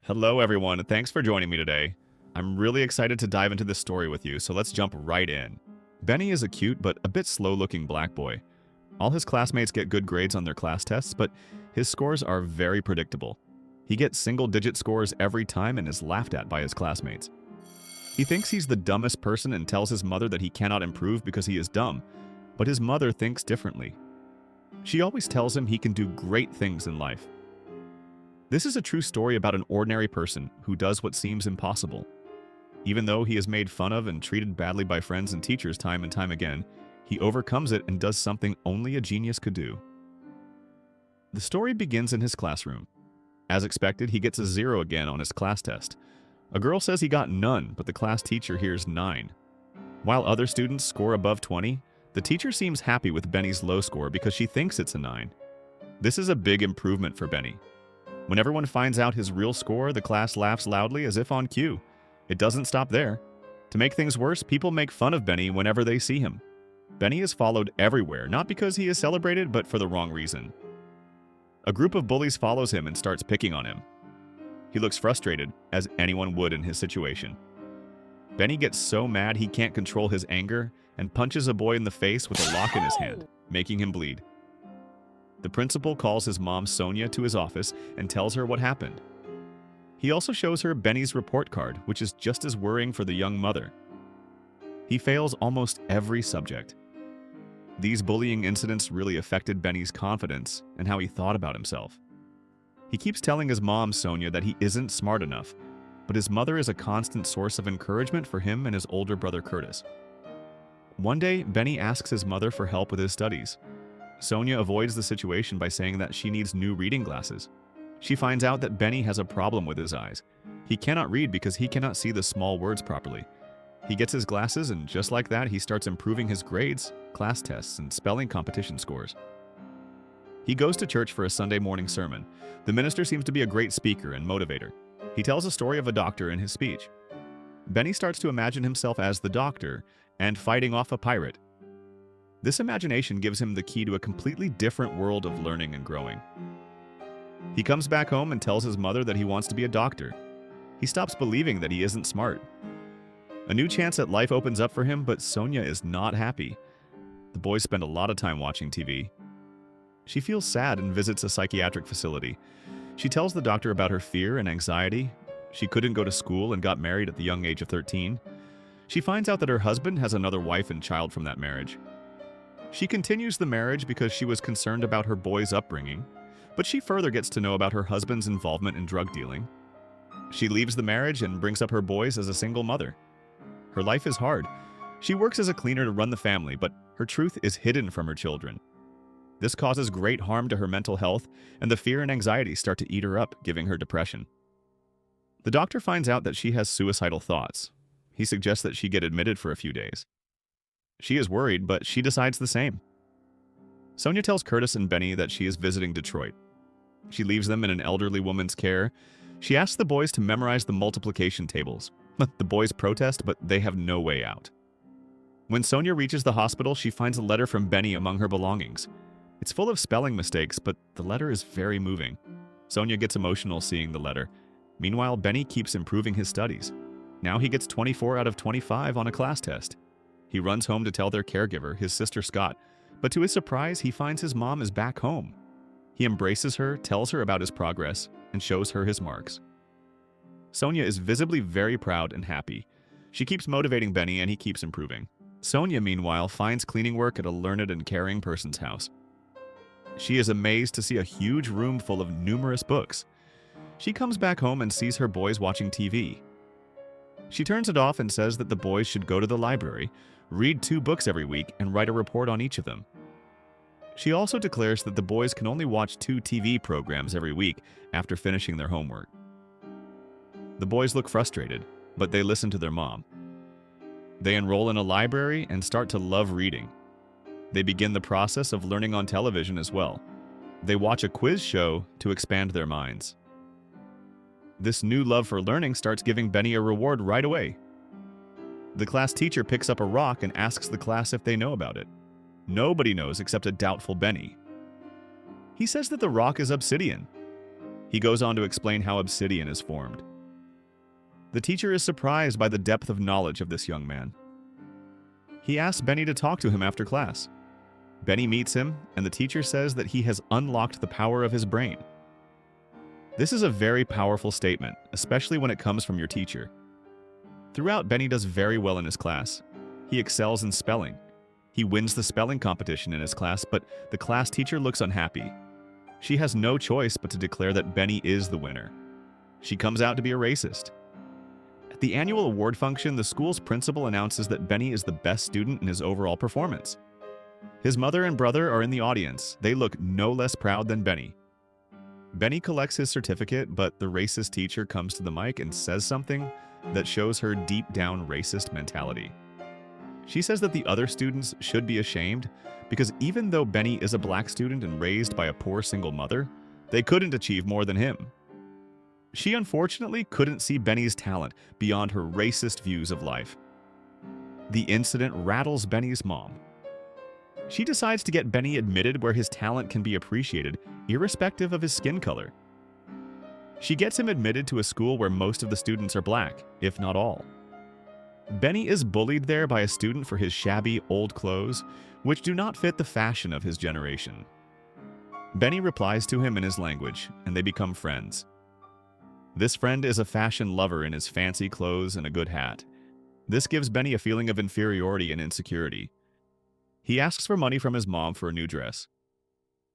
Hello, everyone, and thanks for joining me today. I'm really excited to dive into this story with you, so let's jump right in. Benny is a cute but a bit slow-looking black boy. All his classmates get good grades on their class tests, but his scores are very predictable. He gets single-digit scores every time and is laughed at by his classmates. He thinks he's the dumbest person and tells his mother that he cannot improve because he is dumb, but his mother thinks differently. She always tells him he can do great things in life. This is a true story about an ordinary person who does what seems impossible. Even though he is made fun of and treated badly by friends and teachers time and time again, he overcomes it and does something only a genius could do. The story begins in his classroom. As expected, he gets a 0 again on his class test. A girl says he got none, but the class teacher hears 9. While other students score above 20, the teacher seems happy with Benny's low score because she thinks it's a 9. This is a big improvement for Benny. When everyone finds out his real score, the class laughs loudly as if on cue. It doesn't stop there. To make things worse, people make fun of Benny whenever they see him. Benny is followed everywhere, not because he is celebrated, but for the wrong reason. A group of bullies follows him and starts picking on him. He looks frustrated, as anyone would in his situation. Benny gets so mad he can't control his anger and punches a boy in the face with a lock in his hand, making him bleed. The principal calls his mom, Sonia, to his office and tells her what happened. He also shows her Benny's report card, which is just as worrying for the young mother. He fails almost every subject. These bullying incidents really affected Benny's confidence and how he thought about himself. He keeps telling his mom, Sonia, that he isn't smart enough, but his mother is a constant source of encouragement for him and his older brother, Curtis. One day, Benny asks his mother for help with his studies. Sonia avoids the situation by saying that she needs new reading glasses. She finds out that Benny has a problem with his eyes. He cannot read because he cannot see the small words properly. He gets his glasses, and just like that, he starts improving his grades, class tests, and spelling competition scores. He goes to church for a Sunday morning sermon. The minister seems to be a great speaker and motivator. He tells a story of a doctor in his speech. Benny starts to imagine himself as the doctor and fighting off a pirate. This imagination gives him the key to a completely different world of learning and growing. He comes back home and tells his mother that he wants to be a doctor. He stops believing that he isn't smart. A new chance at life opens up for him, but Sonia is not happy. The boys spend a lot of time watching TV. She feels sad and visits a psychiatric facility. She tells the doctor about her fear and anxiety. She couldn't go to school and got married at the young age of 13. She finds out that her husband has another wife and child from that marriage. She continues the marriage because she was concerned about her boy's upbringing, but she further gets to know about her husband's involvement in drug dealing. She leaves the marriage and brings up her boys as a single mother. Her life is hard. She works as a cleaner to run the family, but her truth is hidden from her children. This causes great harm to her mental health, and the fear and anxiety start to eat her up, giving her depression. The doctor finds out that she has suicidal thoughts. He suggests that she get admitted for a few days. She is worried, but she decides the same. Sonia tells Curtis and Benny that she is visiting Detroit. She leaves them in an elderly woman's care. She asks the boys to memorize the multiplication tables. The boys protest, but they have no way out. When Sonia reaches the hospital, she finds a letter from Benny among her belongings. It's full of spelling mistakes, but the letter is very moving. Sonia gets emotional seeing the letter. Meanwhile, Benny keeps improving his studies. Now he gets 24 out of 25 on a class test. He runs home to tell their caregiver, his sister Scott, but to his surprise, he finds his mom is back home. He embraces her, tells her about his progress, and shows her his marks. Sonia is visibly very proud and happy. She keeps motivating Benny, and he keeps improving. Sonia, meanwhile, finds cleaning work at a learned and caring person's house. She is amazed to see a huge room full of numerous books. She comes back home and sees her boys watching TV. She turns it off and says that the boys should go to the library, read 2 books every week, and write a report on each of them. She also declares that the boys can only watch 2 TV programs every week after finishing their homework. The boys look frustrated, but they listen to their mom. They enroll in a library and start to love reading. They begin the process of learning on television as well. They watch a quiz show to expand their minds. This new love for learning starts giving Benny a reward right away. The class teacher picks up a rock and asks the class if they know about it. Nobody knows except a doubtful Benny. He says that the rock is obsidian. He goes on to explain how obsidian is formed. The teacher is surprised by the depth of knowledge of this young man. He asks Benny to talk to him after class. Benny meets him, and the teacher says that he has unlocked the power of his brain. This is a very powerful statement, especially when it comes from your teacher. Throughout, Benny does very well in his class. He excels in spelling. He wins the spelling competition in his class, but the class teacher looks unhappy. She has no choice but to declare that Benny is the winner. She comes out to be a racist. At the annual award function, the school's principal announces that Benny is the best student in his overall performance. His mother and brother are in the audience. They look no less proud than Benny. Benny collects his certificate, but the racist teacher comes to the mic and says something that shows her deep down racist mentality. She says that the other students should be ashamed because even though Benny is a black student and raised by a poor single mother, they couldn't achieve more than him. She unfortunately couldn't see Benny's talent beyond her racist views of life. The incident rattles Benny's mom. She decides to get Benny admitted where his talent can be appreciated, irrespective of his skin color. She gets him admitted to a school where most of the students are black, if not all. Benny is bullied there by a student for his shabby, old clothes, which do not fit the fashion of his generation. Benny replies to him in his language, and they become friends. This friend is a fashion lover in his fancy clothes and a good hat. This gives Benny a feeling of inferiority and insecurity. He asks for money from his mom for a new dress.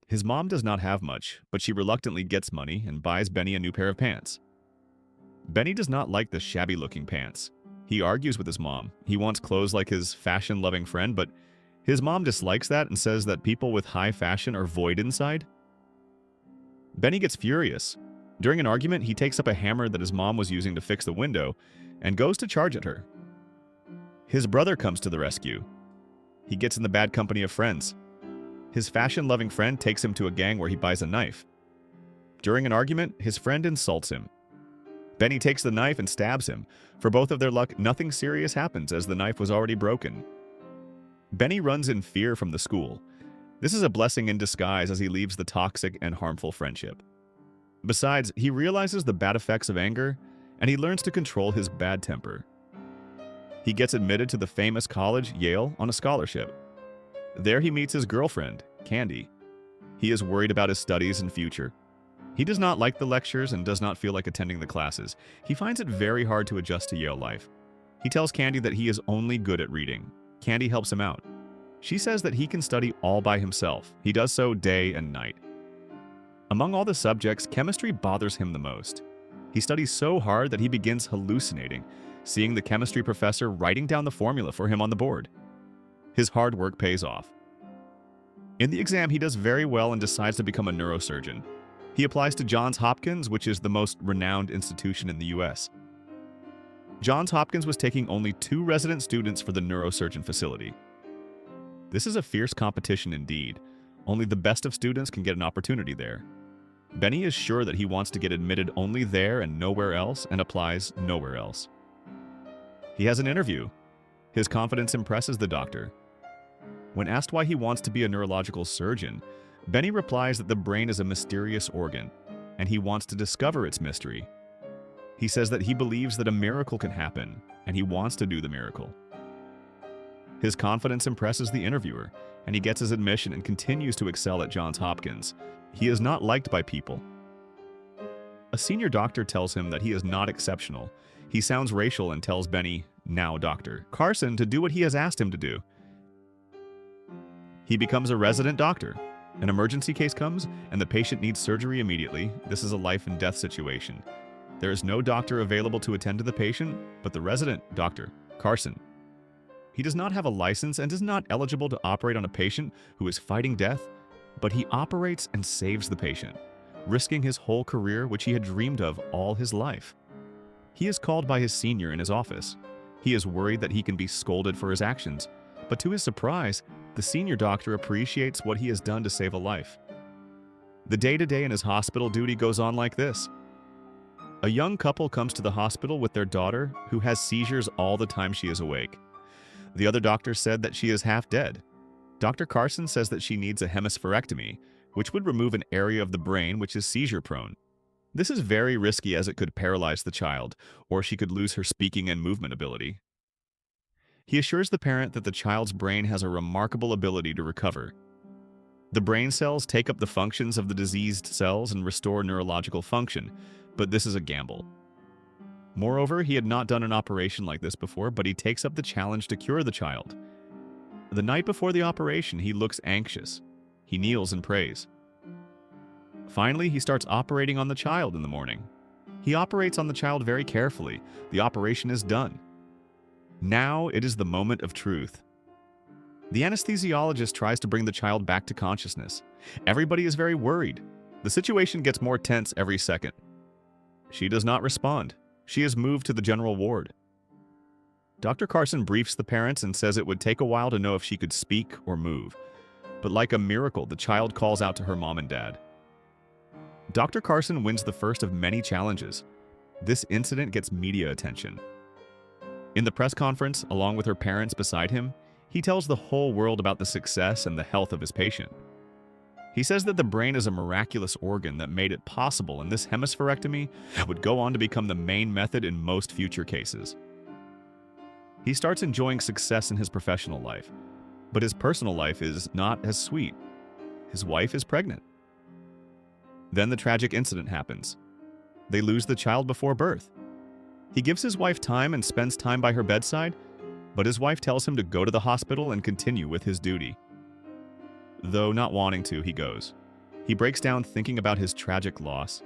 His mom does not have much, but she reluctantly gets money and buys Benny a new pair of pants. Benny does not like the shabby-looking pants. He argues with his mom. He wants clothes like his fashion-loving friend, but his mom dislikes that and says that people with high fashion are void inside. Benny gets furious. During an argument, he takes up a hammer that his mom was using to fix the window and goes to charge at her. His brother comes to the rescue. He gets in the bad company of friends. His fashion-loving friend takes him to a gang where he buys a knife. During an argument, his friend insults him. Benny takes the knife and stabs him. For both of their luck, nothing serious happens as the knife was already broken. Benny runs in fear from the school. This is a blessing in disguise as he leaves the toxic and harmful friendship. Besides, he realizes the bad effects of anger, and he learns to control his bad temper. He gets admitted to the famous college, Yale, on a scholarship. There he meets his girlfriend, Candy. He is worried about his studies and future. He does not like the lectures and does not feel like attending the classes. He finds it very hard to adjust to Yale life. He tells Candy that he is only good at reading. Candy helps him out. She says that he can study all by himself. He does so day and night. Among all the subjects, chemistry bothers him the most. He studies so hard that he begins hallucinating, seeing the chemistry professor writing down the formula for him on the board. His hard work pays off. In the exam, he does very well and decides to become a neurosurgeon. He applies to Johns Hopkins, which is the most renowned institution in the US. Johns Hopkins was taking only 2 resident students for the neurosurgeon facility. This is a fierce competition indeed. Only the best of students can get an opportunity there. Benny is sure that he wants to get admitted only there and nowhere else, and applies nowhere else. He has an interview. His confidence impresses the doctor. When asked why he wants to be a neurological surgeon, Benny replies that the brain is a mysterious organ, and he wants to discover its mystery. He says that he believes that a miracle can happen, and he wants to do the miracle. His confidence impresses the interviewer, and he gets his admission and continues to excel at Johns Hopkins. He is not liked by people. A senior doctor tells him that he is not exceptional. He sounds racial and tells Benny, now Dr. Carson, to do what he has asked him to do. He becomes a resident doctor. An emergency case comes, and the patient needs surgery immediately. This is a life and death situation. There is no doctor available to attend to the patient, but the resident, Dr. Carson. He does not have a license and is not eligible to operate on a patient who is fighting death, but he operates and saves the patient, risking his whole career, which he had dreamed of all his life. He is called by his senior in his office. He is worried that he can be scolded for his actions, but to his surprise, the senior doctor appreciates what he has done to save a life. The day-to-day in his hospital duty goes on like this. A young couple comes to the hospital with their daughter, who has seizures all the time she is awake. The other doctor said that she is half dead. Dr. Carson says that she needs a hemispherectomy, which would remove an area of the brain which is seizure-prone. This is very risky as it could paralyze the child, or she could lose her speaking and movement ability. He assures the parent that the child's brain has a remarkable ability to recover. The brain cells take up the functions of the diseased cells and restore neurological function, but this is a gamble. Moreover, he had not done an operation like this before, but he takes up the challenge to cure the child. The night before the operation, he looks anxious. He kneels and prays. Finally, he starts operating on the child in the morning. He operates on the child very carefully. The operation is done. Now it is the moment of truth. The anesthesiologist tries to bring the child back to consciousness. Everybody is very worried. The situation gets more tense every second. She does not respond. She is moved to the general ward. Dr. Carson briefs the parents and says it would take a while to know if she could speak or move. But like a miracle, the child calls out to her mom and dad. Dr. Carson wins the first of many challenges. This incident gets media attention. In the press conference, along with her parents beside him, he tells the whole world about the success and the health of his patient. He says that the brain is a miraculous organ that made it possible, and this hemispherectomy would go on to become the main method in most future cases. He starts enjoying success in his professional life, but his personal life is not as sweet. His wife is pregnant. Then the tragic incident happens. They lose the child before birth. He gives his wife time and spends time by her bedside, but his wife tells him to go to the hospital and continue with his duty. Though not wanting to, he goes. He breaks down thinking about his tragic loss.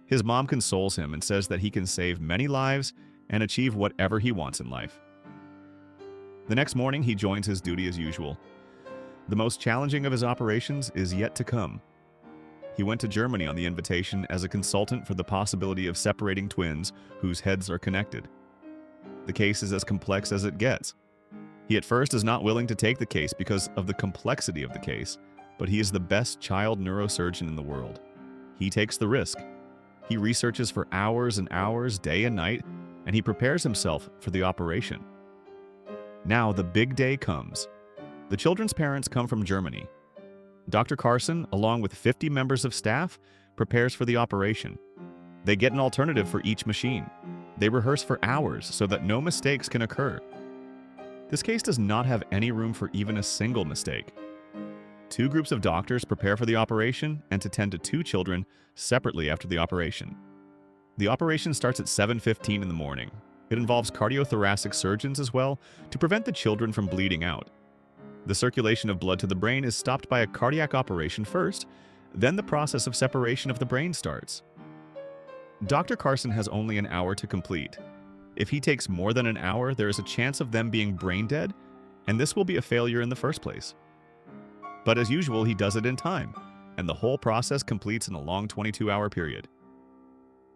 His mom consoles him and says that he can save many lives and achieve whatever he wants in life. The next morning, he joins his duty as usual. The most challenging of his operations is yet to come. He went to Germany on the invitation as a consultant for the possibility of separating twins whose heads are connected. The case is as complex as it gets. He at first is not willing to take the case because of the complexity of the case, but he is the best child neurosurgeon in the world. He takes the risk. He researches for hours and hours, day and night, and he prepares himself for the operation. Now the big day comes. The children's parents come from Germany. Dr. Carson, along with 50 members of staff, prepares for the operation. They get an alternative for each machine. They rehearse for hours so that no mistakes can occur. This case does not have any room for even a single mistake. 2 groups of doctors prepare for the operation and to tend to 2 children separately after the operation. The operation starts at 7:15 in the morning. It involves cardiothoracic surgeons as well to prevent the children from bleeding out. The circulation of blood to the brain is stopped by a cardiac operation first, then the process of separation of the brain starts. Dr. Carson has only an hour to complete. If he takes more than an hour, there is a chance of them being brain dead, and this will be a failure in the first place. But as usual, he does it in time, and the whole process completes in a long 22-hour period.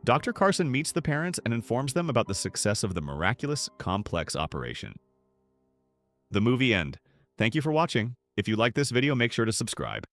Dr. Carson meets the parents and informs them about the success of the miraculous, complex operation. The movie end. Thank you for watching. If you like this video, make sure to subscribe.